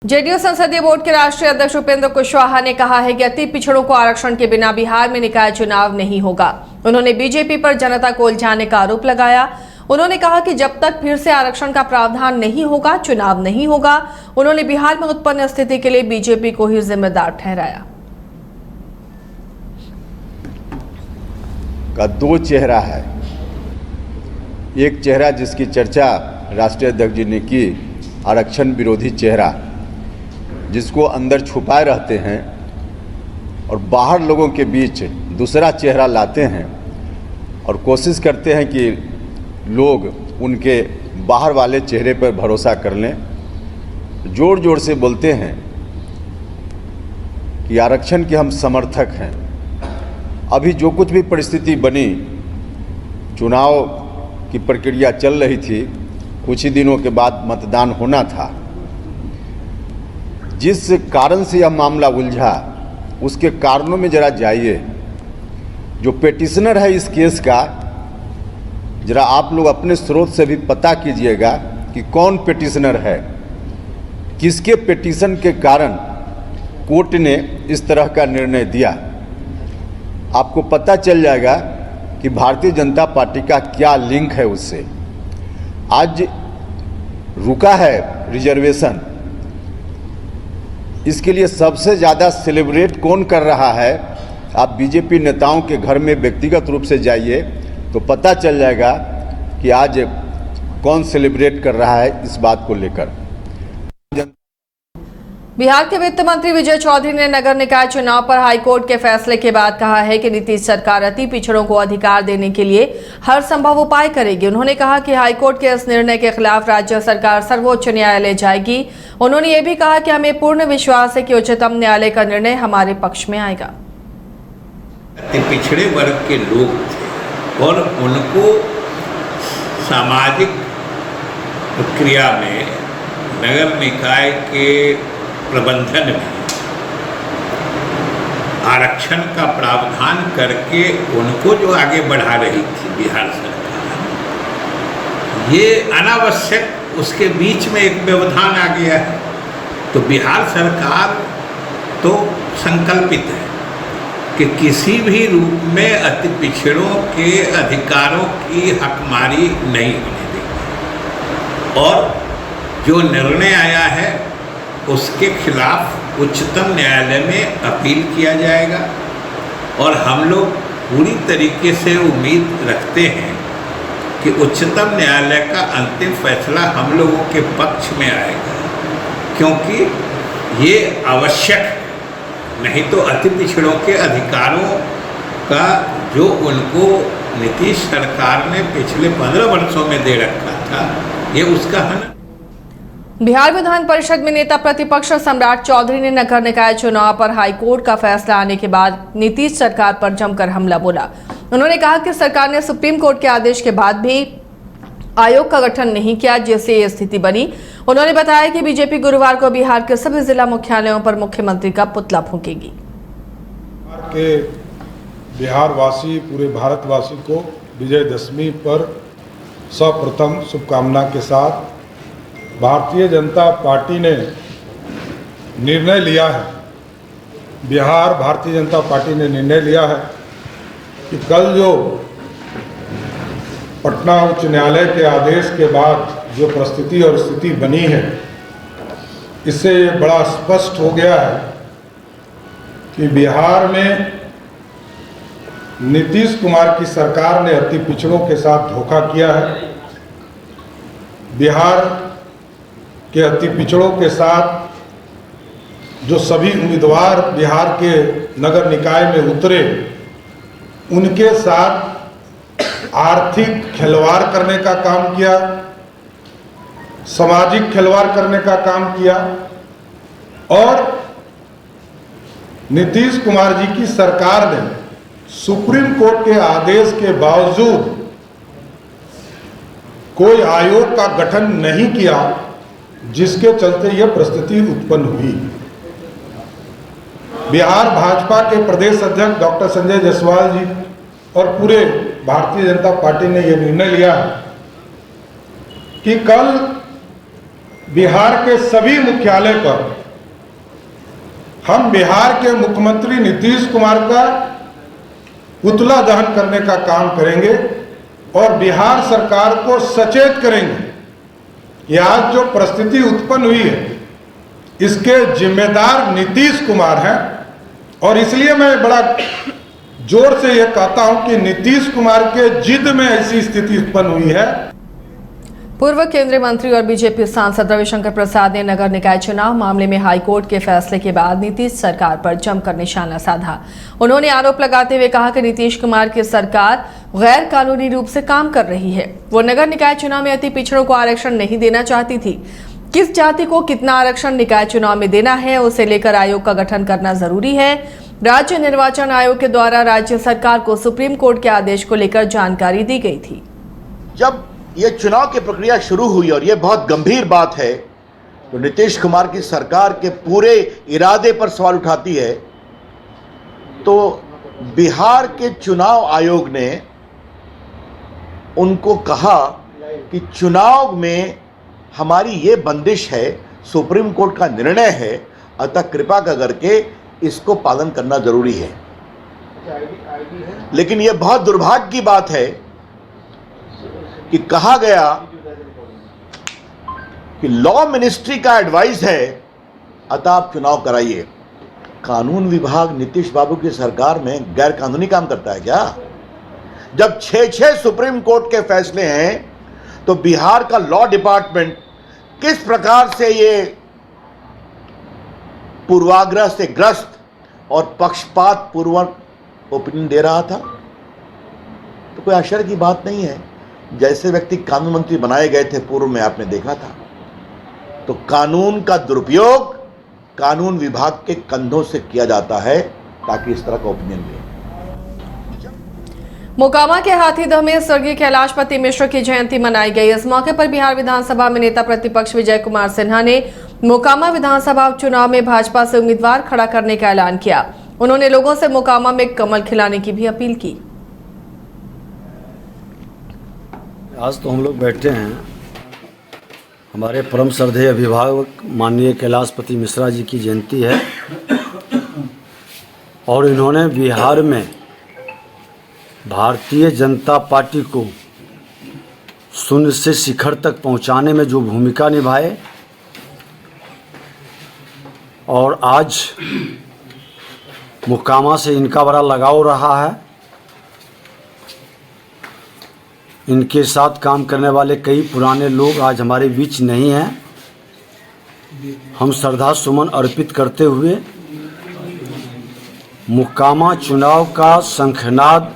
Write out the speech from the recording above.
JDU संसदीय board के राष्ट्रीय अध्यक्ष उपेंद्र कुशवाहा ने कहा है कि अति पिछड़ों को आरक्षण के बिना बिहार में निकाय चुनाव नहीं होगा। उन्होंने बीजेपी पर जनता को उलझाने का आरोप लगाया। उन्होंने कहा कि जब तक फिर से आरक्षण का प्रावधान नहीं होगा, चुनाव नहीं होगा। उन्होंने बिहार में उत्पन्न स्थिति के लिए बीजेपी को ही जिम्मेदार ठहराया। का दो चेहरा है। एक चेहरा जिसकी चर्चा राष्ट्रीय अध्यक्ष जी ने की, आरक्षण विरोधी चेहरा, जिसको अंदर छुपाए रहते हैं और बाहर लोगों के बीच दूसरा चेहरा लाते हैं और कोशिश करते हैं कि लोग उनके बाहर वाले चेहरे पर भरोसा कर लें। जोर जोर से बोलते हैं कि आरक्षण के हम समर्थक हैं। अभी जो कुछ भी परिस्थिति बनी, चुनाव की प्रक्रिया चल रही थी, कुछ ही दिनों के बाद मतदान होना था। जिस कारण से यह मामला उलझा, उसके कारणों में जरा जाइए। जो पिटीशनर है इस केस का, जरा आप लोग अपने स्रोत से भी पता कीजिएगा कि कौन पिटीशनर है, किसके पिटीशन के कारण कोर्ट ने इस तरह का निर्णय दिया। आपको पता चल जाएगा कि भारतीय जनता पार्टी का क्या लिंक है उससे। आज रुका है रिजर्वेशन, इसके लिए सबसे ज़्यादा सेलिब्रेट कौन कर रहा है? आप बीजेपी नेताओं के घर में व्यक्तिगत रूप से जाइए तो पता चल जाएगा कि आज कौन सेलिब्रेट कर रहा है इस बात को लेकर। बिहार के वित्त मंत्री विजय चौधरी ने नगर निकाय चुनाव पर हाईकोर्ट के फैसले के बाद कहा है कि नीतीश सरकार अति पिछड़ों को अधिकार देने के लिए हर संभव उपाय करेगी। उन्होंने कहा कि हाईकोर्ट के इस निर्णय के खिलाफ राज्य सरकार सर्वोच्च न्यायालय जाएगी। उन्होंने ये भी कहा कि हमें पूर्ण विश्वास है कि उच्चतम न्यायालय का निर्णय हमारे पक्ष में आएगा। अति पिछड़े वर्ग के लोग थे और उनको सामाजिक प्रक्रिया में नगर निकाय के प्रबंधन में आरक्षण का प्रावधान करके उनको जो आगे बढ़ा रही थी बिहार सरकार, ये अनावश्यक उसके बीच में एक व्यवधान आ गया है। तो बिहार सरकार तो संकल्पित है कि किसी भी रूप में अति पिछड़ों के अधिकारों की हकमारी नहीं होने देगी और जो निर्णय आया है उसके खिलाफ उच्चतम न्यायालय में अपील किया जाएगा। और हम लोग पूरी तरीके से उम्मीद रखते हैं कि उच्चतम न्यायालय का अंतिम फैसला हम लोगों के पक्ष में आएगा, क्योंकि ये आवश्यक है। नहीं तो अति पिछड़ों के अधिकारों का जो उनको नीतीश सरकार ने पिछले 15 वर्षों में दे रखा था, ये उसका हनन। बिहार विधान परिषद में नेता प्रतिपक्ष सम्राट चौधरी ने नगर निकाय चुनाव पर हाईकोर्ट का फैसला आने के बाद नीतीश सरकार पर जमकर हमला बोला। उन्होंने कहा कि सरकार ने सुप्रीम कोर्ट के आदेश के बाद भी आयोग का गठन नहीं किया, जिससे ये स्थिति बनी। उन्होंने बताया कि बीजेपी गुरुवार को बिहार के सभी जिला मुख्यालयों पर मुख्यमंत्री का पुतला फूंकेगी। बिहार वासी, पूरे भारतवासी को विजयदशमी पर सर्वप्रथम शुभकामना के साथ भारतीय जनता पार्टी ने निर्णय लिया है, बिहार भारतीय जनता पार्टी ने निर्णय लिया है कि कल जो पटना उच्च न्यायालय के आदेश के बाद जो परिस्थिति और स्थिति बनी है, इससे ये बड़ा स्पष्ट हो गया है कि बिहार में नीतीश कुमार की सरकार ने अति पिछड़ों के साथ धोखा किया है। बिहार के अति पिछड़ों के साथ जो सभी उम्मीदवार बिहार के नगर निकाय में उतरे, उनके साथ आर्थिक खिलवाड़ करने का काम किया, सामाजिक खिलवाड़ करने का काम किया और नीतीश कुमार जी की सरकार ने सुप्रीम कोर्ट के आदेश के बावजूद कोई आयोग का गठन नहीं किया, जिसके चलते यह परिस्थिति उत्पन्न हुई। बिहार भाजपा के प्रदेश अध्यक्ष डॉक्टर संजय जायसवाल जी और पूरे भारतीय जनता पार्टी ने यह निर्णय लिया है कि कल बिहार के सभी मुख्यालय पर हम बिहार के मुख्यमंत्री नीतीश कुमार का पुतला दहन करने का काम करेंगे और बिहार सरकार को सचेत करेंगे कि आज जो परिस्थिति उत्पन्न हुई है इसके जिम्मेदार नीतीश कुमार हैं। और इसलिए मैं बड़ा जोर से यह कहता हूं कि नीतीश कुमार के जिद में ऐसी स्थिति उत्पन्न हुई है। पूर्व केंद्रीय मंत्री और बीजेपी सांसद रविशंकर प्रसाद ने नगर निकाय चुनाव मामले में हाईकोर्ट के फैसले के बाद नीतीश सरकार पर जमकर निशाना साधा। उन्होंने आरोप लगाते हुए कहा कि नीतीश कुमार की सरकार गैर कानूनी रूप से काम कर रही है। वो नगर निकाय चुनाव में अति पिछड़ों को आरक्षण नहीं देना चाहती थी। किस जाति को कितना आरक्षण निकाय चुनाव में देना है उसे लेकर आयोग का गठन करना जरूरी है। राज्य निर्वाचन आयोग के द्वारा राज्य सरकार को सुप्रीम कोर्ट के आदेश को लेकर जानकारी दी गई थी। जब ये चुनाव की प्रक्रिया शुरू हुई और ये बहुत गंभीर बात है तो नीतीश कुमार की सरकार के पूरे इरादे पर सवाल उठाती है, तो बिहार के चुनाव आयोग ने उनको कहा कि चुनाव में हमारी ये बंदिश है, सुप्रीम कोर्ट का निर्णय है, अतः कृपा करके इसको पालन करना जरूरी है। लेकिन ये बहुत दुर्भाग्य की बात है कि कहा गया कि लॉ मिनिस्ट्री का एडवाइस है अतः आप चुनाव कराइए। कानून विभाग नीतीश बाबू की सरकार में गैर कानूनी काम करता है क्या? जब 6 सुप्रीम कोर्ट के फैसले हैं तो बिहार का लॉ डिपार्टमेंट किस प्रकार से ये पूर्वाग्रह से ग्रस्त और पक्षपात पूर्वक ओपिनियन दे रहा था? तो कोई आश्चर्य की बात नहीं है। जैसे व्यक्ति कानून मंत्री बनाए गए थे पूर्व में आपने देखा था, तो कानून का दुरुपयोग कानून विभाग के कंधों से किया जाता है ताकि इस तरह का ओपिनियन दे। मोकामा के हाथीदह में स्वर्गीय कैलाशपति मिश्र की जयंती मनाई गई। इस मौके पर बिहार विधानसभा में नेता प्रतिपक्ष विजय कुमार सिन्हा ने मोकामा विधानसभा उपचुनाव में भाजपा से उम्मीदवार खड़ा करने का ऐलान किया। उन्होंने लोगों से मोकामा में कमल खिलाने की भी अपील की। आज तो हम लोग बैठे हैं, हमारे परम श्रद्धेय अभिभावक माननीय कैलाशपति मिश्रा जी की जयंती है और इन्होंने बिहार में भारतीय जनता पार्टी को शून्य से शिखर तक पहुंचाने में जो भूमिका निभाए और आज मोकामा से इनका बड़ा लगाव रहा है। इनके साथ काम करने वाले कई पुराने लोग आज हमारे बीच नहीं हैं। हम श्रद्धा सुमन अर्पित करते हुए मोकामा चुनाव का शंखनाद